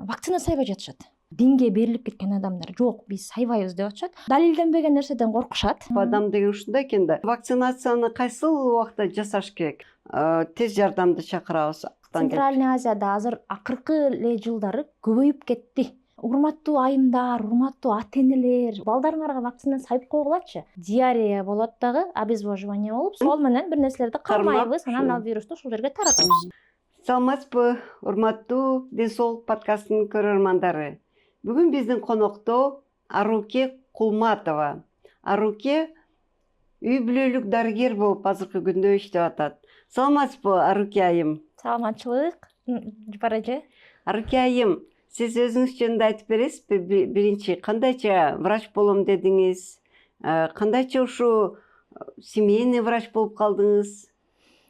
вакцина сайбай жатышат. Динге берилип кеткен адамдар жок, биз сайбайбыз деп атышат. Далилденбеген нерседен коркушат. Адам деген ушундай экен да. Вакцинацияны кайсыл убакта жасаш керек? Тез жардамды чакырабыз. Центральный Азияда азыр акыркы эле жылдары көбөйүп кетти. Урматтуу айымдар, урматтуу ата-энелер, балдарыңарга вакцина сайып койгулачы. Диарея болот дагы, обезвоживание болуп, сол менен бир нерселерди кармайбыз, анан ал вирусту ушул жерге таратабыз. Саламатсызбы, урматтуу Ден соолук подкастынын көрөрмандары. Бүгүн биздин конокто Аруке Кулматова. Аруке үй бүлөлүк дарыгер болуп азыркы күндө иштеп атат. Саламатсызбы, Аруке айым? Саламатчылык, Жапар эже. Аруке айым, сиз өзүңүз жөнүндө айтып бересизби? Биринчи, кандайча врач болом дедиңиз? Кандайча ушу семейный врач болуп калдыңыз?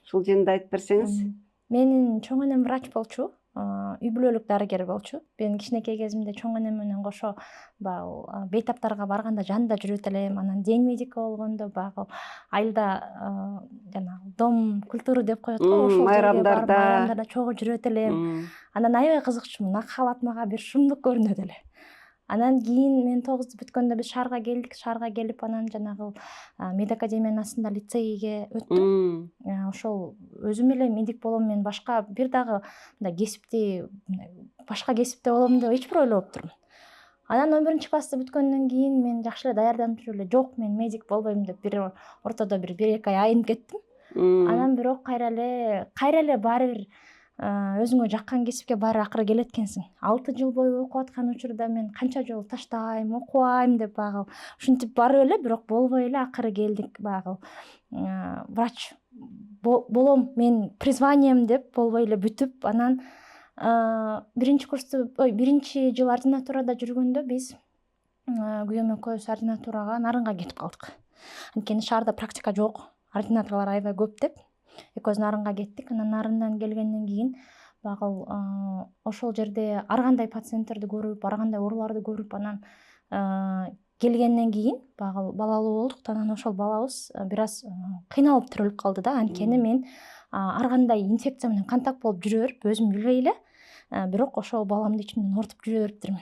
Ушул жөнүндө айтып берсеңиз. Менин чоң энем врач болчу, үй бүлөлүк дарыгер болчу. Мен кичинекей кезимде чоң энем менен кошо баягы бейтаптарга барганда жанында жүрөт элем. Анан день медика болгондо баягы айылда жанагы дом культуры деп коет го, ошол майрамдарда чогуу жүрөт элем. Анан аябай кызыкчумун, акалат мага бир шумдук көрүнөт эле. Анан кийин мен 9 бүткөндө биз шаарга келдик. Шаарга келип анан жанагы мед академиянын астында лицейге өттүм. Ошол өзүм эле медик болом, мен башка бир дагы мындай кесипти, башка кесипте болом деп эч бир ойлобоптурмун. Анан 11 классты бүткөндөн кийин мен жакшы эле даярданып жүрүп эле, жок мен медик болбойм деп бир ортодо бир 1-2 ай айнып кеттим. Анан бирок кайра эле баары бир өзүңө жаккан кесипке баары акыры келет экенсиң. 6 жыл бою окуп аткан учурда мен канча жолу таштайм, окубайм деп баягы ушинтип барып эле, бирок болбой эле акыры келдик баягы врач болом, мен призванием деп болбой эле бүтүп, анан биринчи жыл ординатурада жүргөндө биз күйөөм экөөбүз ординатурага Нарынга кетип калдык. Анткени шаарда практика жок, ординаторлор аябай көп деп. Экөөбүз Нарынга кеттик. Анан Нарындан келгенден кийин баягы ошол жерде ар кандай пациенттерди көрүп, ар кандай ооруларды көрүп, анан келгенден кийин баягы балалуу болдук. Анан ошол балабыз бир аз кыйналып төрөлүп калды да. Анткени мен ар кандай инфекция менен контакт болуп жүрө берип, өзүм билбей эле, бирок ошол баламды ичимден оорутуп жүрө бериптирмин.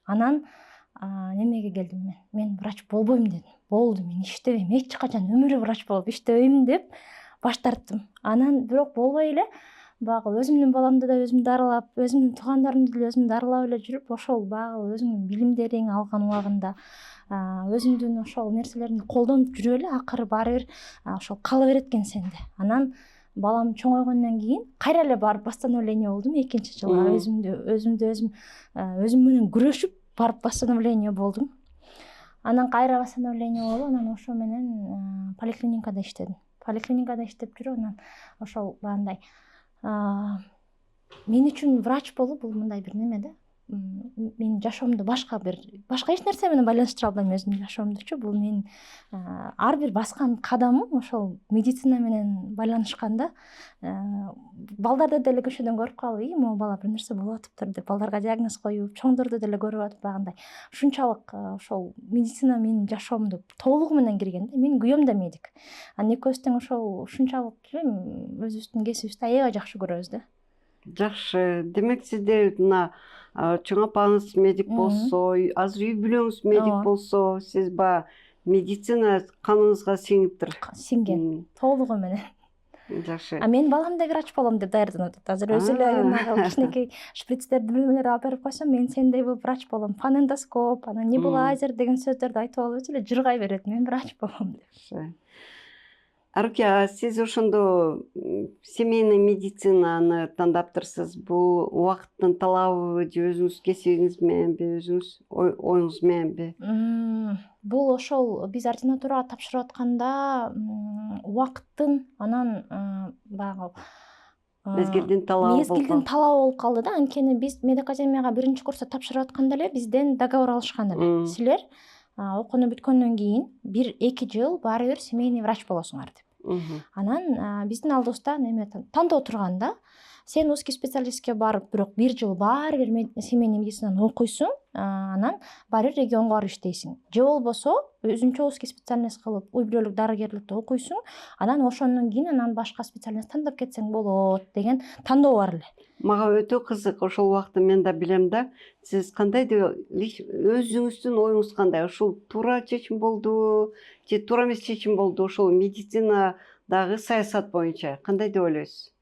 Анан немеге келдим мен? Мен врач болбойм дедим. Болду, мен иштебейм, эч качан өмүрү врач болуп иштебейм деп баш тарттым. Анан бирок болбой эле баягы өзүмдүн баламды да өзүм дарылап, өзүмдүн туугандарымды деле өзүм дарылап эле жүрүп, ошол баягы өзүмдүн билимдерин алган убагында өзүмдүн ошол нерселеримди колдонуп жүрүп эле акыры баары бир ошол кала берет экен сенде. Анан балам чоңойгондон кийин кайра эле барып восстановление болдум 2-жылга. Өзүм менен күрөшүп барып восстановление болдум. Анан кайра восстановление болуп, анан ошо менен поликлиникада иштедим. Поликлиникада иштеп жүрүп, анан ошол баягындай мен үчүн врач болуу бул мындай бир неме да. Менин жашоомду башка эч нерсе менен байланыштыра албайм өзүмдүн жашоомдучу. Бул менин ар бир баскан кадамым ошол медицина менен байланышканда. Балдарды деле көчөдөн көрүп калып, могу бала бир нерсе болуп атыптыр деп балдарга диагноз коюп, чоңдорду деле көрүп атып багындай. Ушунчалык ошол медицина менин жашоомду толугу менен кирген да. Менин күйөөм да медик. Анан экөөбүз тең ошол ушунчалык өзүбүздүн кесибибизди аябай жакшы көрөбүз да. Жакшы. Демек сизде мына чоң апаңыз медик болсо, азыр үй бүлөңүз медик болсо, сиз баягы медицина каныңызга сиңиптир. Сиңген, толугу менен. Жакшы. Мен балам да врач болом деп даярданып атат. Азыр өзү эле кичинекей шприцтерди билмелер алып берип койсом, мен сендей болуп врач болом. Фонендоскоп, анан небулайзер деген сөздөрдү айтып алып өзү эле жыргай берет. Мен врач болом деп. Аруке, сиз ошондо семейный медицинаны тандаптырсыз. Бул убакыттын талабыбы же өзүңүз кесибиңиз мененби, өзүңүз оюңуз мененби? Бул ошол биз ординатурага тапшырып атканда убакыттын, анан баягы мезгилдин талабы болуп калды да. Анткени биз мед академияга 1-курста тапшырып атканда эле бизден договор алышкан эле. Силер окууну бүткөндөн кийин 1-2 жыл баары бир семейный врач болосуңар деп. Анан биздин алдыбызда тандоо турганда, сен узкий специалистке барып, бирок 1 жыл баары бир семейный медицинаны окуйсуң, анан баары бир регионго барып иштейсиң. Же болбосо өзүнчө узкий специальность кылып үй бүлөлүк дарыгерликти окуйсуң, анан ошондон кийин анан башка специальность тандап кетсең болот деген тандоо бар эле. Мага өтө кызык, ошол убакта мен да билем да, сиз кандайдыр өзүңүздүн оюңуз кандай? Ушул туура чечим болду же туура эмес чечим болду? Ошол медицинадагы саясат боюнча кандай деп ойлойсуз?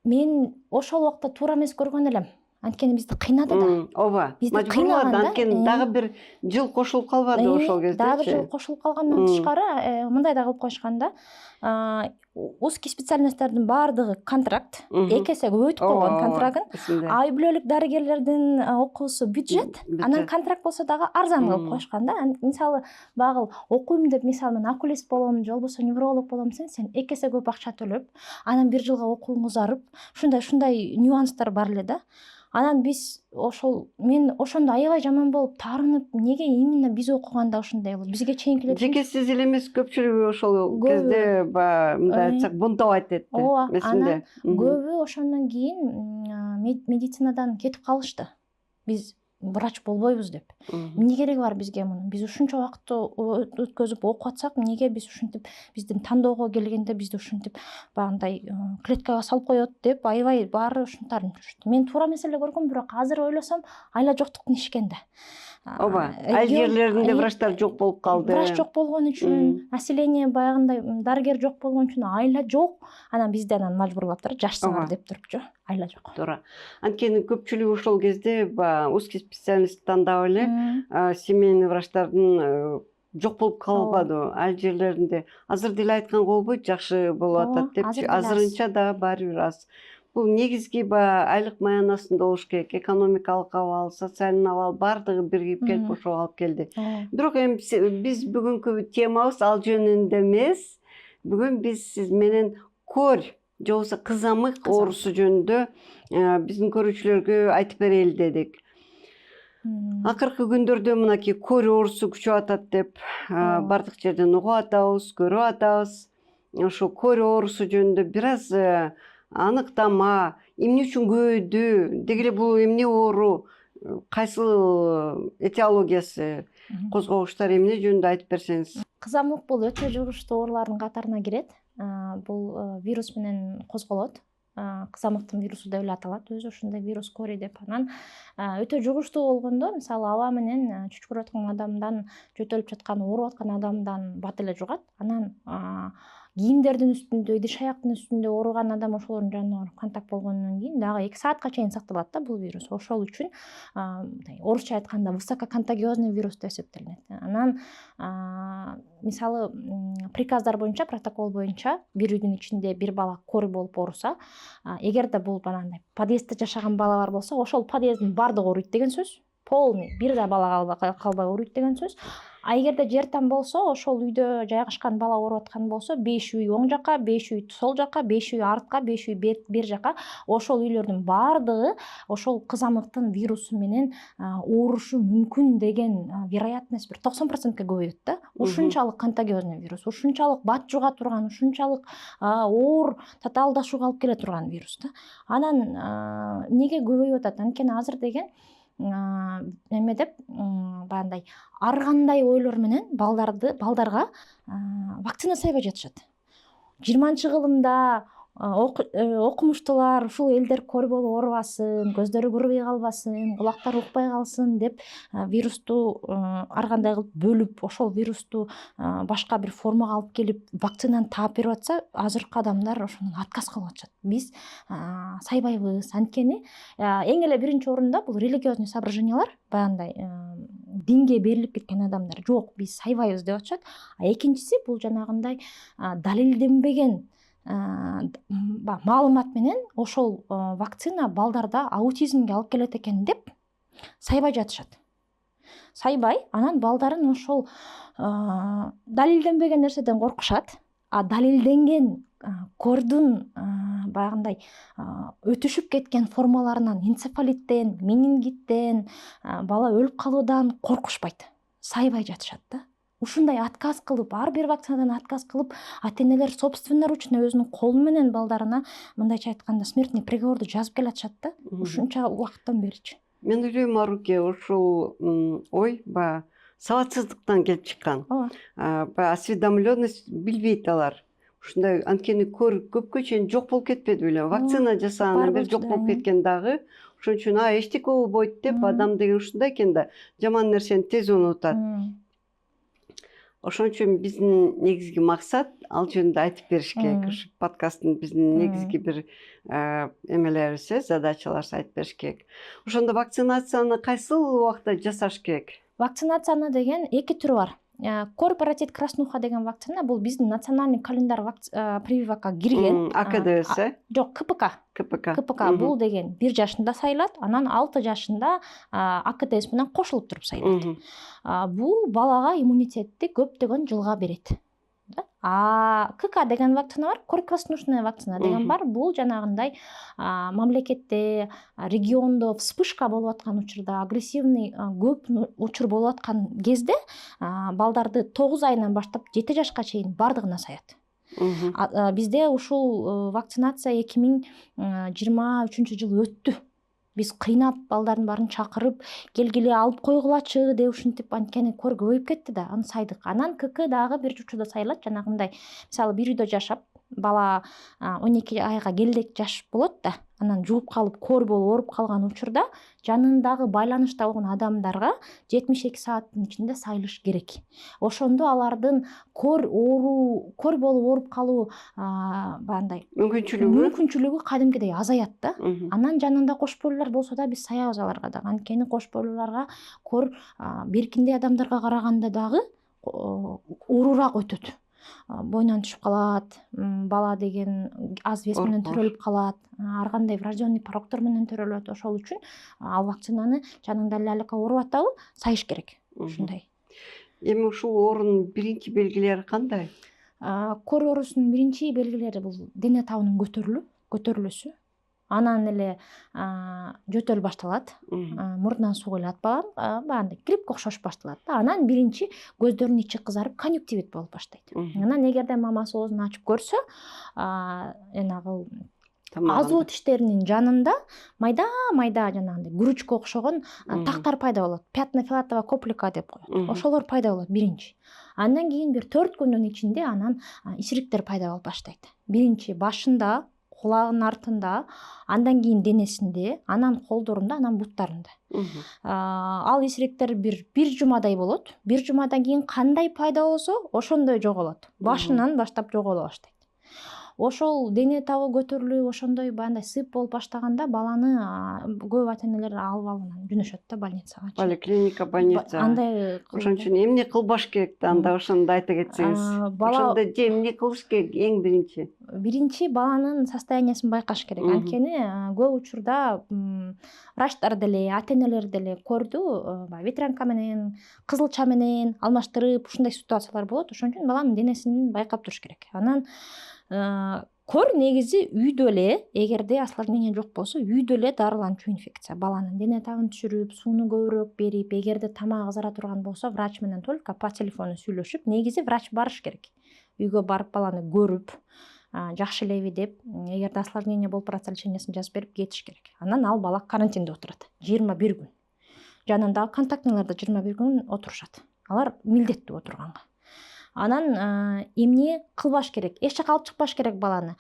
Мен ошол убакта туура эмес көргөн элем. Анткени бизди кыйнады да. Ооба, Бизди мажбурлады. кыйнаган да. Анткени дагы бир жыл кошулуп калбады ошол кезде. Дагы бир жыл кошулуп калгандан тышкары мындай да кылып койушкан да. Узкий специальностьтардын баардыгы контракт, 2 эсе көбөйтүп койгон контрагын. Үй бүлөлүк дарыгерлердин окуусу бюджет, анан контракт болсо дагы арзан кылып коюшкан да. Мисалы багыл окуйм деп, мисалы мен окулист болом же болбосо невролог болом десең, сен 2 эсе көп акча төлөп, анан 1 жылга окууң узарып, ушундай нюанстар бар эле да. Анан биз мен ошондо аябай жаман болуп таарынып, неге именно биз окуганда ушундай болот? Бизге чейинкилер жеке сиз эле эмес, көпчүлүгү ошол кезде баягы мындай айтсак бунтовать этти. Ооба, анан көбү ошондон кийин медицинадан кетип калышты. Биз врач болбойбуз деп. Эмне кереги бар бизге мунун? Биз ушунча убакытты өткөзүп окуп атсак, эмнеге биз ушинтип биздин тандоого келгенде бизди ушинтип баягындай клеткага салып коет деп аябай баары ушунтарын жүрүштү. Мен туура эмес эле көргөм, бирок азыр ойлосом айла жоктуктун иши экен да. Ооба, айыл жерлеринде врачтар жок болуп калды. Врач жок болгон үчүн, население баягындай дарыгер жок болгон үчүн айла жок. Анан бизди мажбурлаптыр, жашсыңар деп турупчу. Айла жок. Туура. Анткени көпчүлүгү ошол кезде узкий специальность тандап эле семейный врачтардын жок болуп калбады айыл жерлеринде. Азыр деле айтканга болбойт, жакшы болуп атат деп. Азырынча да баары бир аз. Бул негизги айлык маянасында болуш керек. Экономикалык абал, социальный абал баардыгы биригип келип ошого алып келди. Бирок эми биз бүгүнкү темабыз ал жөнүндө эмес. Бүгүн биз сиз менен кор же болбосо кызамык оорусу жөнүндө биздин көрүүчүлөргө айтып берели дедик. Акыркы күндөрдө мынакей кор оорусу күчөп атат деп бардык жерден угуп атабыз, көрүп атабыз. Ошол кор оорусу жөнүндө бир аз аныктама, эмне үчүн көбөйдү, деги эле бул эмне оору, кайсыл этиологиясы, козгогучтары эмне жөнүндө айтып берсеңиз. Кызамык бул өтө жугуштуу оорулардын катарына кирет. Бул вирус менен козголот. Кызамыктын вирусу деп эле аталат, өзү ушундай вирус кори деп. Анан өтө жугуштуу болгондо, мисалы аба менен чүчкүрүп аткан адамдан, жөтөлүп жаткан, ооруп аткан адамдан бат эле жугат. Анан кийимдердин үстүндө, идиш аяктын үстүндө ооруган адам ошолордун жанына барып контакт болгондон кийин дагы 2 саатка чейин сакталат да бул вирус. Ошол үчүн орусча айтканда высококонтагиозный вирус деп эсептелинет. Анан мисалы приказдар боюнча, протокол боюнча бир үйдүн ичинде бир бала кори болуп ооруса, эгерде бул банандай подъездде жашаган бала бар болсо, ошол подъездин баардыгы ооруйт деген сөз. Полный, бир да бала калбай ооруйт деген сөз. А эгерде жер там болсо, ошол үйдө жайгашкан бала ооруп аткан болсо, 5 үй оң жака, 5 үй сол жака, 5 үй артка, 5 үй бер жака, ошол үйлөрдүн баардыгы ошол кызамыктын вирусу менен оорушу мүмкүн деген вероятность бир 90%ке көбөйөт да. Ушунчалык контагиозный вирус, ушунчалык бат жуга турган, ушунчалык оор татаалдашууга алып келе турган вирус да. Анан эмнеге көбөйүп атат? Анткени азыр деген эме деп баягындай ар кандай ойлор менен балдарга вакцина сайбай жатышат. 20-кылымда окумуштуулар ушул элдер кор болуп оорубасын, көздөрү көрбөй калбасын, кулактары укпай калсын деп вирусту ар кандай кылып бөлүп, ошол вирусту башка бир формага алып келип вакцинаны таап берип атса, азыркы адамдар ошондон отказ кылып атышат. Биз сайбайбыз. Анткени эң эле биринчи орунда бул религиозный соображениялар, баягындай динге берилип кеткен адамдар жок, биз сайбайбыз деп атышат. А экинчиси бул жанагындай далилденбеген маалымат менен ошол вакцина балдарда аутизмге алып келет экен деп сайбай жатышат. Сайбай, анан балдарын ошол далилденбеген нерседен коркушат. А далилденген кордун баягындай өтүшүп кеткен формаларынан, энцефалиттен, менингиттен, бала өлүп калуудан коркушпайт. Сайбай жатышат да. Ушундай отказ кылып, ар бир вакцинадан отказ кылып, ата-энелер собственноручно өзүнүн колу менен балдарына мындайча айтканда смертный приговорду жазып келатышат да. Ушунча убакыттан беричи. Мен ойлойм, Аруке, ошол ой сабатсыздыктан келип чыккан. ооба Осведомленность билбейт алар. Ушундай анткени көпкө чейин жок болуп кетпеди беле. Вакцина жасагандан бери жок болуп кеткен дагы. Ошон үчүн эчтеке болбойт деп адам деген ушундай экен да, жаман нерсени тез унутат. Ошон үчүн биздин негизги максат ал жөнүндө айтып бериш керек. Ушу подкасттын биздин негизги бир эмелерибиз, задачаларыбыз айтып бериш керек. Ошондо вакцинацияны кайсыл убакта жасаш керек? Вакцинацияны деген эки түрү бар. Кор паротит краснуха деген вакцина бул биздин национальный календарь прививакка кирген. АКДС? Жок, КПК. Бул деген 1 жашында сайылат, анан 6 жашында АКДС менен кошулуп туруп сайылат. Бул балага иммунитетти көптөгөн жылга берет. КК деген вакцина бар, коркоснушная вакцина деген бар. Бул жанагындай мамлекетте, региондо вспышка болуп аткан учурда, агрессивный көп учур болуп аткан кезде балдарды 9 айынан баштап 7 жашка чейин бардыгына саят. Бизде ушул вакцинация 2023 жылы өттү. Биз кыйнап балдардын баарын чакырып, келгиле алып койгулачы деп ушинтип, анткени кор көбөйүп кетти да, аны сайдык. Анан КК дагы бир учурда сайылат, жанагындай. Мисалы, бир үйдө жашап, бала 12 айга келдек жаш болот да, анан жугуп калып, кор болуп ооруп калган учурда жанындагы байланышта болгон адамдарга 72 сааттын ичинде сайылыш керек. Ошондо алардын кор болуп ооруп калуу бандай мүмкүнчүлүгү кадимкидей азаят да. Анан жанында кош бойлуулар болсо да биз саябыз аларга да. Анткени кош бойлууларга кор беркиндей адамдарга караганда дагы оорураак өтөт. Бойнон түшүп калат, бала деген аз вес менен төрөлүп калат, ар кандай врожденный пороктор менен төрөлөт. Ошол үчүн ал вакцинаны жаныңда лялека ооруп атабы, сайыш керек. Ушундай. Эми ушул оорунун биринчи белгилери кандай? Кор оорусунун биринчи белгилери бул дене табынын көтөрүлүүсү. Анан эле жөтөл башталат, мурдунан суу куйлат баягындай гриппке окшош башталат. Анан биринчи көздөрүнүн ичи кызарып, конъюнктивит болуп баштайт. Анан эгерде мамасы оозун ачып көрсө, жанагы азуу тиштеринин жанында майда жанагындай күрүчкө окшогон тактар пайда болот. Пятно-филатовая коплика деп коет. Ошолор пайда болот биринчи. Андан кийин бир 4 күндүн ичинде анан ишириктер пайда болуп баштайт. Биринчи башында, кулагынын артында, андан кийин денесинде, анан колдорунда, анан буттарында. Ал ишириктер бир жумадай болот. Бир жумадан кийин кандай пайда болсо, ошондой жоголот. Башынан баштап жоголо баштайт. Ошол дене табы көтөрүлүп, ошондой баягындай сыйып болуп баштаганда баланы көп ата-энелер алып анан жөнөшөт да больницага. Поликлиника, больница. Андай. Ошон үчүн эмне кылбаш керек да, анда ошондо айта кетсеңиз. Ошондо эмне кылыш керек эң биринчи? Биринчи баланын состояниясын байкаш керек. Анткени көп учурда врачтар деле, ата-энелер деле корду ветрянка менен, кызылча менен алмаштырып, ушундай ситуациялар болот. Ошон үчүн баланын денесин байкап туруш керек. Анан кор негизи үйдө эле, эгерде осложнение жок болсо, үйдө эле дарыланчу инфекция. Баланын дене табын түшүрүп, сууну көбүрөөк берип, эгерде тамак азара турган болсо, врач менен только по телефону сүйлөшүп, негизи врач барыш керек. Үйгө барып баланы көрүп, жакшы элеби деп, эгерде осложнение болуп баратса лечениясын жазып берип кетиш керек. Анан ал бала карантинде отурат 21 күн. Жанындагы контактныйлар да 21 күн отурушат. Алар милдеттүү отурганга. Анан эмне кылбаш керек? Эшикке алып чыкпаш керек баланы.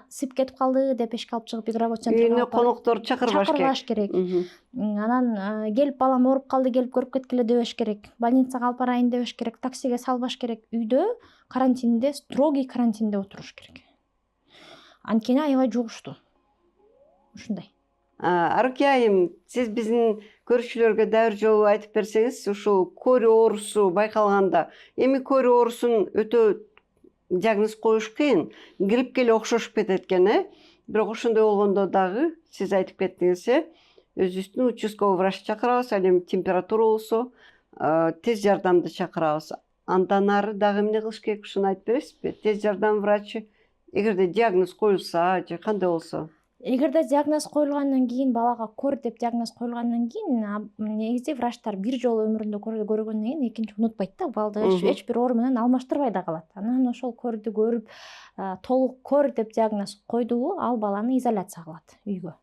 Сип кетип калды деп эшикке алып чыгып игровой центрге үйүнө конокторду чакырбаш керек. Анан келип балам ооруп калды, келип көрүп кеткиле дебеш керек. Больницага алып барайын дебеш керек, таксиге салбаш керек. Үйдө карантинде, строгий карантинде отуруш керек. Анткени аябай жугуштуу. Ушундай. Аруке айым, сиз биздин көрүүчүлөргө дагы бир жолу айтып берсеңиз, ушул кор оорусу байкалганда, эми кор оорусун өтө диагноз коюш кыйын, гриппке эле окшошуп кетет экен, Бирок ошондой болгондо дагы сиз айтып кеттиңиз, өзүбүздүн участковый врач чакырабыз, ал эми температура болсо, тез жардамды чакырабыз. Андан ары дагы эмне кылыш керек, ушуну айтып бересизби? Тез жардам врачы эгерде диагноз коюлса же кандай болсо? Эгерде диагноз коюлгандан кийин, балага кор деп диагноз коюлгандан кийин, негизи врачтар бир жолу өмүрүндө көргөндөн кийин экинчи унутпайт да, балды эч бир оору менен алмаштырбай да калат. Анан ошол корду көрүп, толук кор деп диагноз койдубу, ал баланы изоляция кылат үйгө.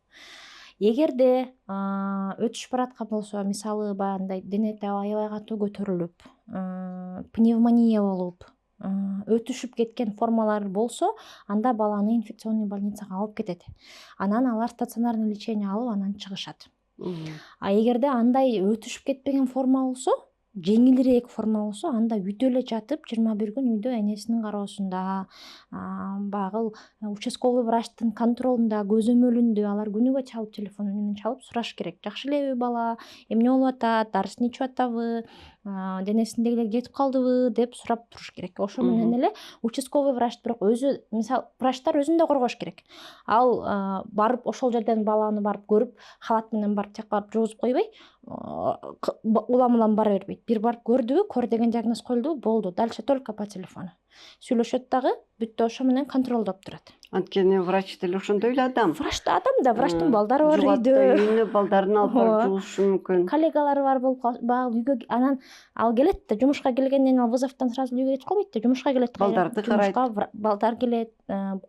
Эгерде өтүш бараткан болсо, мисалы баягындай дене табы аябай катуу көтөрүлүп, пневмония болуп, өтүшүп кеткен формалар болсо, анда баланы инфекционный больницага алып кетет. Анан алар стационарный лечение алып, анан чыгышат. А эгерде андай өтүшүп кетпеген форма болсо, жеңилирээк форма болсо, анда үйдө эле жатып 21 күн үйдө энесинин кароосунда, багы участковый врачтын контролунда, көзөмөлүндө алар күнүгө чалып, телефон менен чалып сураш керек. Жакшы элеби бала, эмне болуп атат, дарысын ичип атабы, денесиндегилер кетип калдыбы деп сурап туруш керек. Ошо менен эле участковый врач бирок өзү, мисалы, врачтар өзүн да коргош керек. Ал барып ошол жерден баланы барып көрүп, халат менен барып тияк барып жугузуп койбой, улам бара бербейт. Бир барып көрдүбү, кор деген диагноз коюлдубу, болду. Дальше только по телефону. Сүйлөшөт дагы, бүттү, ошо менен контролдоп турат. Анткени врач деле ошондой эле адам. Врач да адам да, врачтын балдары бар үйдө. Үйүнө балдарын алып барып жугушу мүмкүн. Коллегалары бар болуп багы үйгө, анан ал келет да, жумушка келгенден ал вызовдон сразу үйгө кетип калбайт да, жумушка келет. Балдарды карайт. Балдар келет,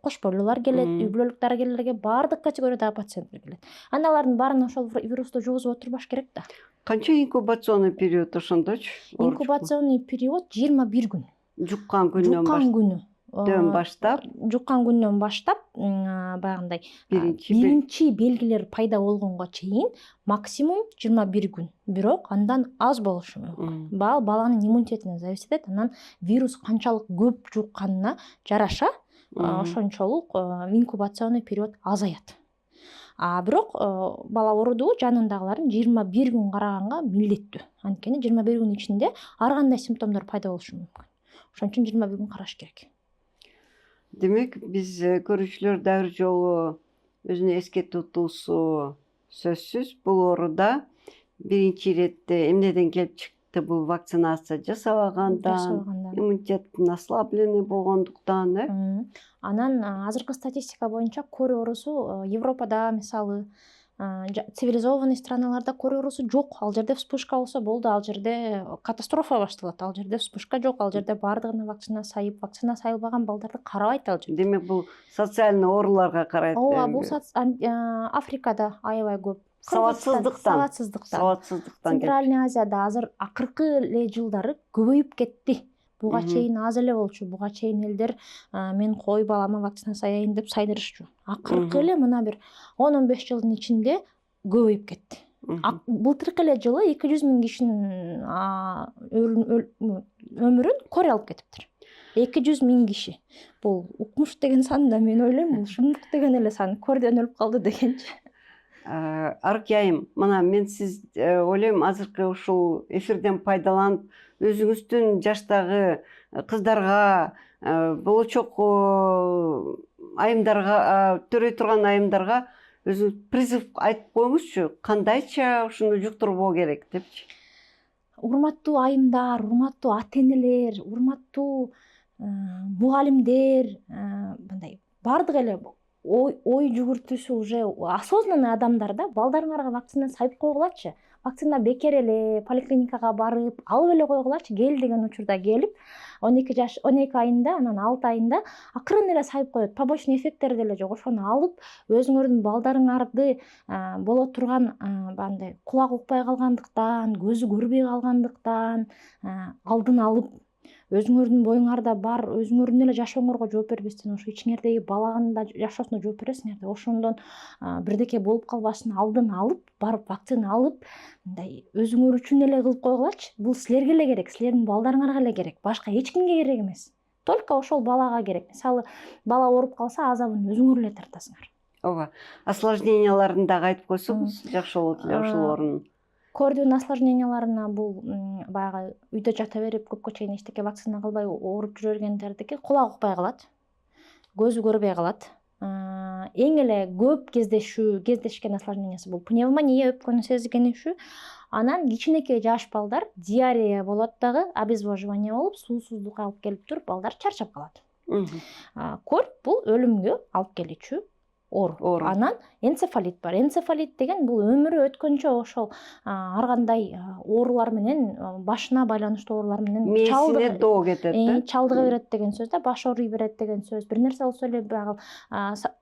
кош бойлуулар келет, үй бүлөлүк дарыгерлерге баардык категориядагы пациенттер келет. Анда алардын баарына ошол вирусту жугузуп отурбаш керек да. Канча инкубационный период ошондочу? Инкубационный период 21 күн. Жуккан күндөн баштап, баягындай биринчи белгилер пайда болгонго чейин максимум 21 күн. Бирок андан аз болушу мүмкүн. Баланын иммунитетине зависит этет. Анан вирус канчалык көп жукканына жараша, ошончолук инкубационный период азаят. Бирок бала оорудубу, жанындагыларын 21 күн караганга милдеттүү. Анткени 21 күн ичинде ар кандай симптомдор пайда болушу мүмкүн. Ошон үчүн 21 күн караш керек. Демек, биз көрүүчүлөр дагы бир жолу өзүнө эске тутуусу сөзсүз, бул ооруда биринчи иретте эмнеден келип чыкты, бул вакцинация жасабагандан, иммунитеттин ослабленный болгондуктан, Анан азыркы статистика боюнча кор оорусу Европада, мисалы, цивилизованный страналарда кор оорусу жок. Ал жерде вспышка болсо болду, ал жерде катастрофа башталат. Ал жерде вспышка жок, ал жерде баардыгына вакцина сайылбаган балдарды карабайт ал жерде. Демек, бул социальный ооруларга карайт. Ооба, бул Африкада аябай көп. Сабатсыздыктан. Центральный Азияда азыр акыркы эле жылдары көбөйүп кетти. Буга чейин аз эле болчу. Буга чейин элдер мен кой балама вакцина саяйын деп сайдырышчу. Акыркы эле мына бир 10-15 жылдын ичинде көбөйүп кетти. Былтыркы эле жылы 200 000 кишинин өмүрүн кор алып кетиптир. 200 000 киши. Бул укмуш деген сан да, мен ойлойм, бул шумдук деген эле сан. Кордон өлүп калды дегенчи. Арки айым, мына мен сиз ойлойм, азыркы ушул эфирден пайдаланып, өзүңүздүн жаштагы кыздарга, болочок айымдарга, төрөй турган айымдарга өзү призыв айтып коюңузчу, кандайча ушуну жуктурбоо керек депчи. Урматтуу айымдар, урматтуу ата-энелер, урматтуу мугалимдер, мындай баардык эле ой жүгүртүүсү уже осознанный адамдар да, балдарыңарга вакцина сайып койгулачы. Вакцина бекер эле, поликлиникага барып, алып эле койгулачы. Кел деген учурда келип, 12 айында, анан 6 айында акырын эле сайып коет. Побочный эффекттери деле жок. Ошону алып, өзүңөрдүн балдарыңарды боло турган бандай кулак укпай калгандыктан, көзү көрбөй калгандыктан алдын алып, өзүңөрдүн боюңарда бар, өзүңөрдүн эле жашооңорго жооп бербестен, ошо ичиңердеги баланын да жашоосуна жооп бересиңер да, ошондон бирдеке болуп калбасын алдын алып, барып вакцина алып, мындай өзүңөр үчүн эле кылып койгулачы. Бул силерге эле керек, силердин балдарыңарга эле керек, башка эч кимге керек эмес. Только ошол балага керек. Мисалы, бала ооруп калса, азабын өзүңөр эле тартасыңар. Ооба. Осложненияларын дагы айтып койсоңуз, жакшы болот эле ошол орун. Кордион осложненияларына бул баягы үйдө жата берип, көпкө чейин эчтеке вакцина кылбай ооруп жүрө бергендердики кулак укпай калат, көзү көрбөй калат. Эң эле көп кездешкен осложнениясы бул пневмония, өпкөнү сезгенишүү. Анан кичинекей жаш балдар диарея болот дагы, обезвоживание болуп, суусуздук алып келип туруп, балдар чарчап калат. Кор бул өлүмгө алып келүүчү Оору. Анан энцефалит бар. Энцефалит деген бул өмүрү өткөнчө ошол ар кандай оорулар менен, башына байланыштуу оорулар менен Мээсине доо кетет да. чалдыга берет деген сөз да, баш ооруй берет деген сөз. Бир нерсе болсо эле баягы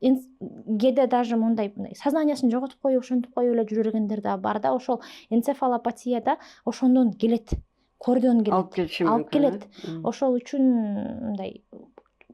кээде даже мындай сознаниясын жоготуп коюп, ошентип коюп эле жүрө бергендер да бар да. Ошол энцефалопатияда ошондон келет, көрдөн келет. Алып келиши Алып мүмкүн. келет. Ошол үчүн мындай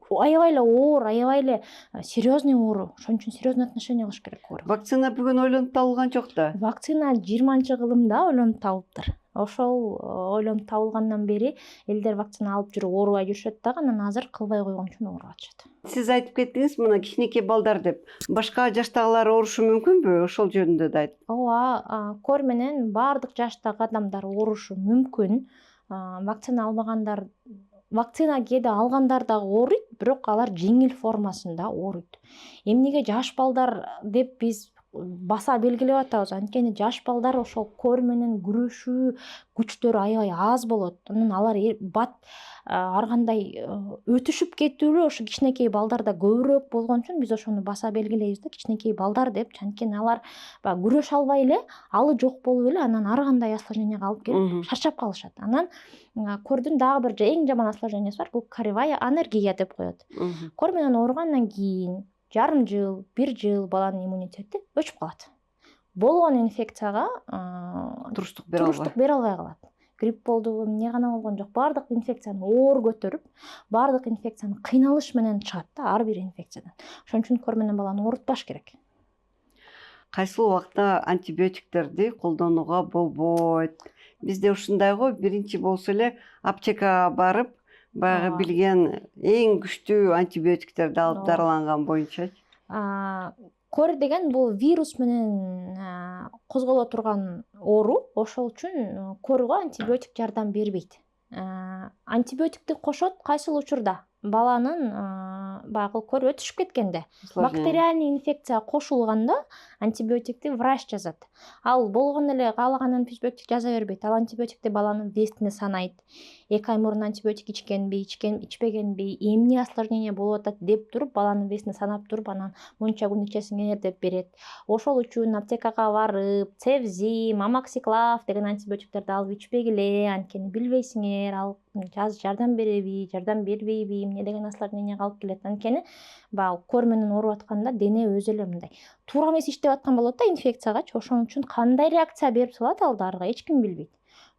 аябай эле оор, аябай эле серьезный оору. Ошон үчүн серьезный отношение кылыш керек ооруга. Вакцина бүгүн ойлонуп табылган жок да. Вакцина 20-кылымда ойлонуп табылыптыр. Ошол ойлонуп табылгандан бери элдер вакцина алып жүрүп оорубай жүрүшөт дагы, анан азыр кылбай койгон үчүн ооруп атышат. Сиз айтып кеттиңиз мына кичинекей балдар деп. Башка жаштагылар оорушу мүмкүнбү? Ошол жөнүндө да айт. Ооба, кор менен баардык жаштагы адамдар оорушу мүмкүн. Вакцина албагандар, вакцина кээде алгандар дагы ооруйт, бирок алар жеңил формасында ооруйт. Эмнеге жаш балдар деп биз баса белгилеп атабыз? Анткени жаш балдар ошол кор менен күрөшүү күчтөрү аябай аз болот. Анан алар ар кандай өтүшүп кетүүлүү ошо кичинекей балдарда көбүрөөк болгон үчүн биз ошону баса белгилейбиз да, кичинекей балдар депчи. Анткени алар баягы күрөшө албай эле, алы жок болуп эле, анан ар кандай осложненияга алып келип шарчап калышат. Анан кордун дагы бир эң жаман осложнениясы бар, бул кореевая анергия деп коет. Кор менен ооругандан кийин жарым жыл, 1 жыл баланын иммунитети өчүп калат. Болгон инфекцияга Туруштук бере албай калат. Грипп болдубу, эмне гана болгон жок, баардык инфекцияны оор көтөрүп, баардык инфекцияны кыйналыш менен чыгат да, ар бир инфекциядан. Ошон үчүн кор менен баланы оорутпаш керек. Кайсыл убакта антибиотиктерди колдонууга болбойт? Бизде ушундай го, биринчи болсо эле аптекага барып, баягы билген эң күчтүү антибиотиктерди алып дарыланган боюнча. Кор деген бул вирус менен козголо турган оору. Ошол үчүн корго антибиотик жардам бербейт. Антибиотикти кошот кайсыл учурда? Баланын баягы кор өтүшүп кеткенде. Бактериальный инфекция кошулганда антибиотикти врач жазат. Ал болгон эле каалаган антибиотик жаза бербейт. Ал антибиотикти баланын весине санайт. 2 ай мурун антибиотик ичкенби, ичпегенби, эмне осложнение болуп атат деп туруп, баланын весине санап туруп, анан монча күн ичесиңер деп берет. Ошол үчүн аптекага барып, Цевзим, Амоксиклав деген антибиотиктерди алып ичпегиле, анткени билбейсиңер, ал жардам береби, жардам бербейби, эмне деген осложненияга алып келет. Анткени баягы кор менен ооруп атканда дене өзү эле мындай туура эмес иштеп аткан болот да инфекциягачы. Ошон үчүн кандай реакция берип салат ал дарыга эч ким билбейт.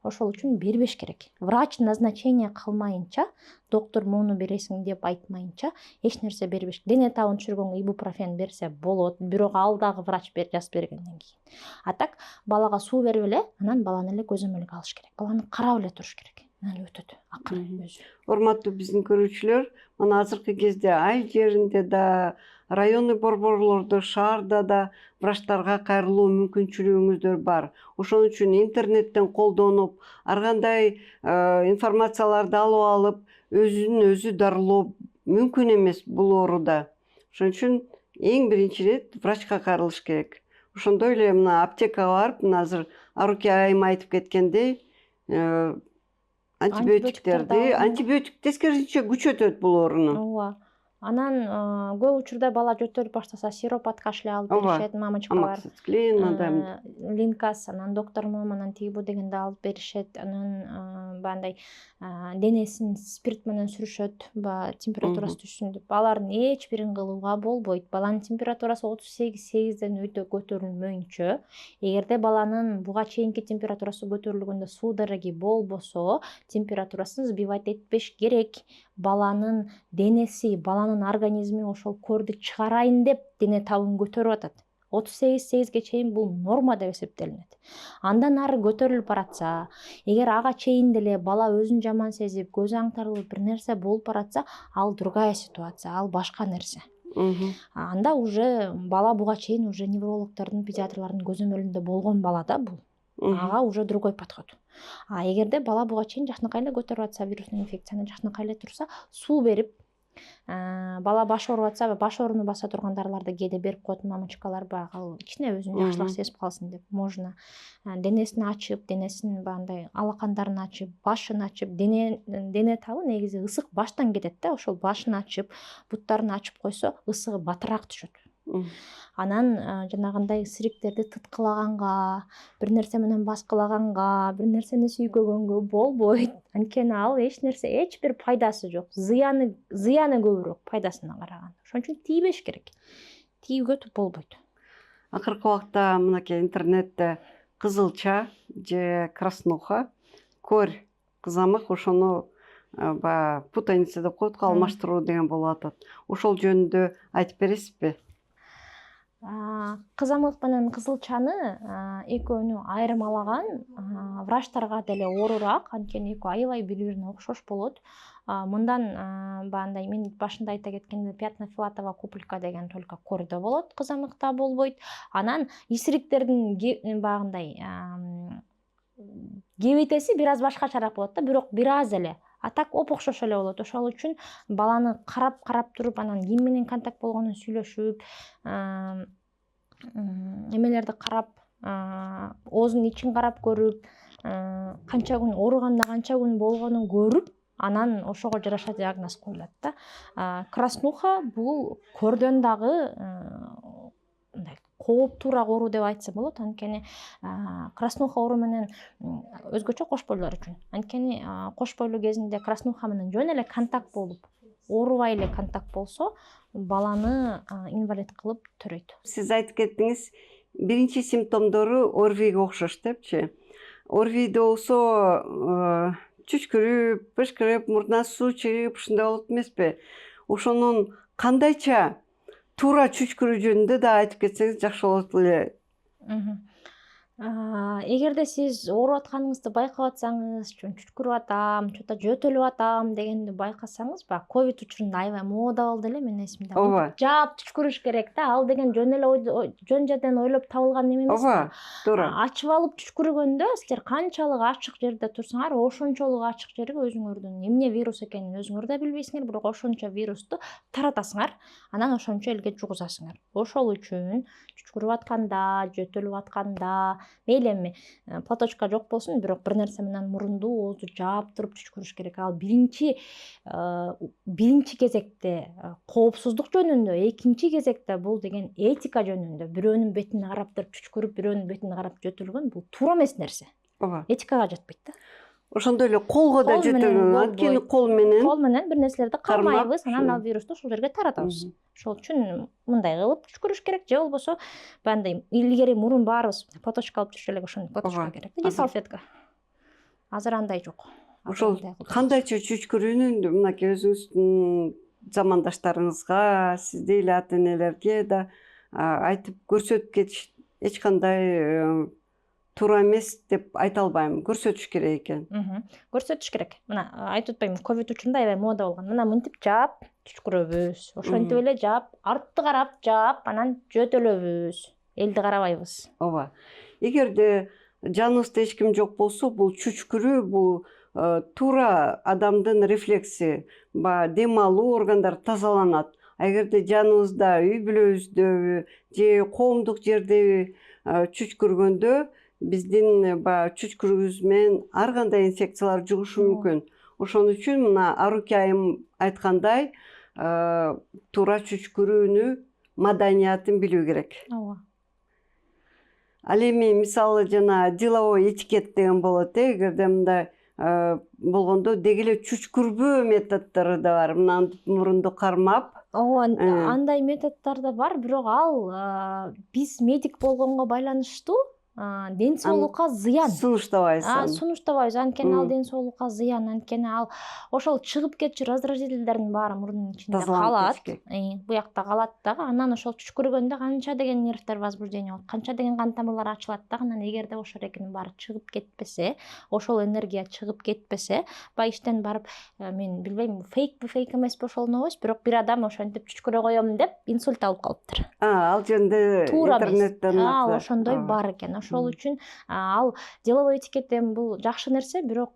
Ошол үчүн бербеш керек. Врач назначение кылмайынча, доктор муну бересиң деп айтмайынча эч нерсе бербеш. Дене табын түшүргөнгө ибупрофен берсе болот, бирок ал дагы врач жазып бергенден кийин. А так балага суу берип эле, анан баланы эле көзөмөлгө алыш керек. Баланы карап эле туруш керек. Анан өтөт акыры өзү. Урматтуу биздин көрүүчүлөр, мына азыркы кезде айыл жеринде да, районный борборлордо, шаарда да врачтарга кайрылуу мүмкүнчүлүгүңүздөр бар. Ошон үчүн интернеттен колдонуп, ар кандай информацияларды алып, өзүн өзү дарылоо мүмкүн эмес бул ооруда. Ошон үчүн эң биринчи ирет врачка кайрылыш керек. Ошондой эле мына аптекага барып, мына азыр Аруке айым айтып кеткендей, антибиотик тескерисинче күчөтөт бул ооруну. Ооба. Анан көп учурда бала жөтөлүп баштаса сироп от кашля алып беришет мамочкалар. Амоксиклин, Линкас, анан доктор мом, анан тиги бу дегенди алып беришет. Анан баягындай денесин спирт менен сүрүшөт, температурасы түшсүн деп. Алардын эч бирин кылууга болбойт. Баланын температурасы 38,8ден өтө көтөрүлмөйүнчө, эгерде баланын буга чейинки температурасы көтөрүлгөндө суу дареги болбосо, температурасын сбивать этпеш керек. Баланын денеси, баланын организми ошол корду чыгарайын деп дене табын көтөрүп атат. 38,8ге чейин бул норма деп эсептелинет. Андан ары көтөрүлүп баратса, эгер ага чейин деле бала өзүн жаман сезип, көзү аңтарылып, бир нерсе болуп баратса, ал другая ситуация, ал башка нерсе. Анда уже бала буга чейин уже неврологдордун, педиатрлардын көзөмөлүндө болгон бала да бул. Ага уже другой подход. А эгерде бала буга чейин жакшынакай эле көтөрүп атса, вирусный инфекцияны жакшынакай эле турса, суу берип, бала баш ооруп атса, баш ооруну баса турган дарыларды кээде берип коет мамочкалар, баягы кичине өзүн жакшыраак сезип калсын деп. Можно денесин ачып, денесин баягындай алакандарын ачып, башын ачып, дене табы негизи ысык баштан кетет да, ошол башын ачып, буттарын ачып койсо, ысыгы батыраак түшөт. Анан жанагындай сириктерди тыткылаганга, бир нерсе менен баскылаганга, бир нерсени сүйкөгөнгө болбойт. Анткени ал эч бир пайдасы жок. Зыяны көбүрөөк пайдасына караганда. Ошон үчүн тийбеш керек. Тийүүгө болбойт. Акыркы убакта мынакей интернетте кызылча же краснуха, корь, кызамык ошону баягы путаница деп коет, алмаштыруу деген болуп атат. Ошол жөнүндө айтып бересизби? Кызамык менен кызылчаны экөөнү айырмалаган врачтарга деле оорураак, анткени экөө аябай бири-бирине окшош болот. Мындан баягындай мен башында айта кеткендей пятнофилатовая купулька деген только корьдо болот, кызамыкта болбойт. Анан исириктердин баягындай кебетеси бир аз башкачараак болот да, бирок бир аз эле. А так оп-окшош эле болот. Ошол үчүн баланы карап туруп, анан ким менен контакт болгонун сүйлөшүп, эмелерди карап, оозунун ичин карап көрүп, канча күн ооруганда канча күн болгонун көрүп, анан ошого жараша диагноз коюлат да. Краснуха бул көрдөн дагы мындай кооптуураак оору деп айтсам болот, анткени краснуха оору менен өзгөчө кош бойлуулар үчүн. Анткени кош бойлуу кезинде краснуха менен жөн эле контакт болуп, оорубай эле контакт болсо, баланы инвалид кылып төрөйт. Сиз айтып кеттиңиз, биринчи симптомдору ОРВИге окшош депчи. ОРВИде болсо чүчкүрүп, бышкырып, мурдунан суу чыгып, ушундай болот эмеспи? Ошонун кандайча туура чүчкүрүү жөнүндө да айтып кетсеңиз жакшы болот эле. Эгерде сиз ооруп атканыңызды байкап атсаңыз, чүчкүрүп атам, чота жөтөлүп атам дегенди байкасаңыз, баягы ковид учурунда аябай мода болду эле, менин эсимде. Ооба. Жаап түшкүрүш керек да, ал деген жөн жерден ойлоп табылган неме эмес. Ооба, туура. Ачып алып түшкүргөндө силер канчалык ачык жерде турсаңар, ошончолук ачык жерге өзүңөрдүн эмне вирус экенин өзүңөр да билбейсиңер, бирок ошончо вирусту таратасыңар, анан ошончо элге жугузасыңар. Ошол үчүн түшкүрүп атканда, жөтөлүп атканда, мейли эми платочка жок болсун, бирок бир нерсе менен мурунду, оозду жаап туруп түшкүрүш керек. Ал биринчи кезекте коопсуздук жөнүндө, экинчи кезекте бул деген этика жөнүндө. Бирөөнүн бетине карап туруп түшкүрүп, бирөөнүн бетине карап жөтөлгөн бул туура эмес нерсе. Ооба. Этикага жатпайт да. Ошондой эле колго да жөтөлгөн, анткени кол менен бир нерселерди кармайбыз, анан ал вирусту ошол жерге таратабыз. Ошол үчүн мындай кылып түшкүрүш керек, же болбосо баягындай илгери мурун баарыбыз платочка алып жүрчү элек, ошондой платочка керек же салфетка. Азыр андай жок. Ошол кандайча түшкүрүүнү мынакей өзүңүздүн замандаштарыңызга, сиздей эле ата энелерге да айтып көрсөтүп кетиш эч кандай туура эмес деп айта албайм. Көрсөтүш керек экен. Көрсөтүш керек. Мына айтып атпаймынбы, ковид учурунда аябай мода болгон. Мына мынтип жаап түшкүрөбүз. Ошентип эле жаап, артты карап жаап, анан жөтөлөбүз. Элди карабайбыз. Ооба. Эгерде жаныбызда эч ким жок болсо, бул чүчкүрүү бул туура адамдын рефлекси, дем алуу органдары тазаланат. Эгерде жаныбызда үй бүлөбүздө же коомдук жерде чүчкүргөндө биздин чүчкүрүүбүз менен ар кандай инфекциялар жугушу мүмкүн. Ошон үчүн мына Аруке айым айткандай, туура чүчкүрүүнү маданиятын билүү керек. Ооба. Ал эми мисалы жана деловой этикет деген болот. Эгерде мындай болгондо деги эле чүчкүрбөө методдору да бар. Мына мурунду кармап. Ооба, андай методдор да бар, бирок ал биз медик болгонго байланыштуу ден соолукка зыян. Сунуштабайбыз. Анткени ал ден соолукка зыян. Анткени ал ошол чыгып кетчү раздражительдердин баары мурдун ичинде калат. Буякта калат дагы. Анан ошол түшкүргөндө канча деген нервдер возбуждение болот, канча деген кан тамырлар ачылат дагы. Анан эгерде ошол эрегинин баары чыгып кетпесе, ошол энергия чыгып кетпесе, иштен барып, мен билбейм, фейк эмеспи ошолунобуз, бирок бир адам ошентип түшкүрө коем деп инсульт алып калыптыр. Ал жөнүндө интернеттен ошондой бар экен. Ошол үчүн ал деловой этикет бул жакшы нерсе, бирок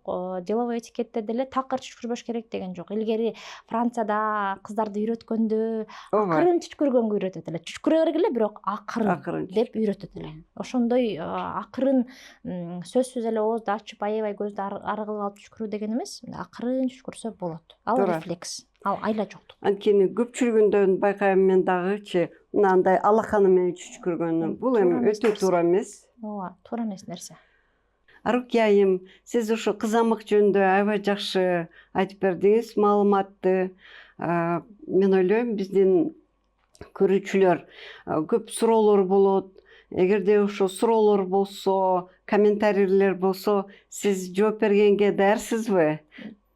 деловой этикетте деле такыр түшкүрбөш керек деген жок. Илгери Францияда кыздарды үйрөткөндө акырын түшкүргөнгө үйрөтөт эле. Түшкүрө бергиле, бирок акырын деп үйрөтөт эле. Ошондой акырын сөзсүз эле оозду ачып, аябай көздү ары кылып алып түшкүрүү деген эмес. Акырын түшкүрсө болот. Ал рефлекс. ал айла жоктук. Анткени көпчүлүгүндөн байкайм мен дагычы мынандай алаканы менен чүчкүргөнү. Бул Туура эми эмес өтө нерсе. туура эмес. Ооба, туура эмес нерсе. Аруки айым, сиз ушу кызамык жөнүндө аябай жакшы айтып бердиңиз маалыматты. Мен ойлойм биздин көрүүчүлөр көп суроолор болот. Эгерде ошо суроолор болсо, комментарийлер болсо, сиз жооп бергенге даярсызбы?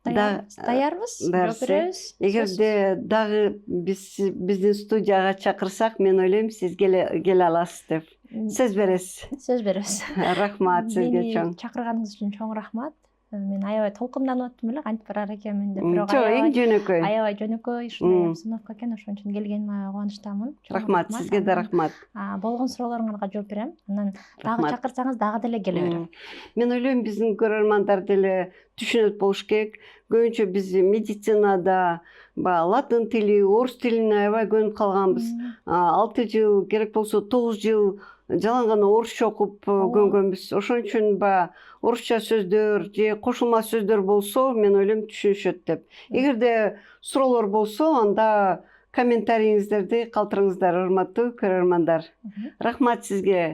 Даярбыз, жооп беребиз. Эгерде дагы биздин студияга чакырсак, мен ойлойм сиз келе аласыз деп. Сөз бересиз. Сөз беребиз. Рахмат сизге чоң. Мени чакырганыңыз үчүн чоң рахмат. Мен аябай толкунданып аттым эле, кантип барар экенмин деп. Бирок Жок, эң жөнөкөй. аябай жөнөкөй ушундай обстановка экен, ошон үчүн келгениме аябай кубанычтамын. Рахмат, сизге да рахмат. Болгон суроолоруңарга жооп берем. Анан дагы Рахмат. чакырсаңыз дагы деле келе берем. Мен ойлойм биздин көрөрмандар деле түшүнөт болуш керек. Көбүнчө биз медицинада латын тили, орус тилине аябай көнүп калганбыз. 6 жыл, керек болсо 9 жыл жалаң гана орусча окуп көнгөнбүз. Ошон үчүн орусча сөздөр же кошулма сөздөр болсо, мен ойлойм түшүнүшөт деп. Эгерде суроолор болсо, анда комментарийиңиздерди калтырыңыздар, урматтуу көрөрмандар. Рахмат сизге.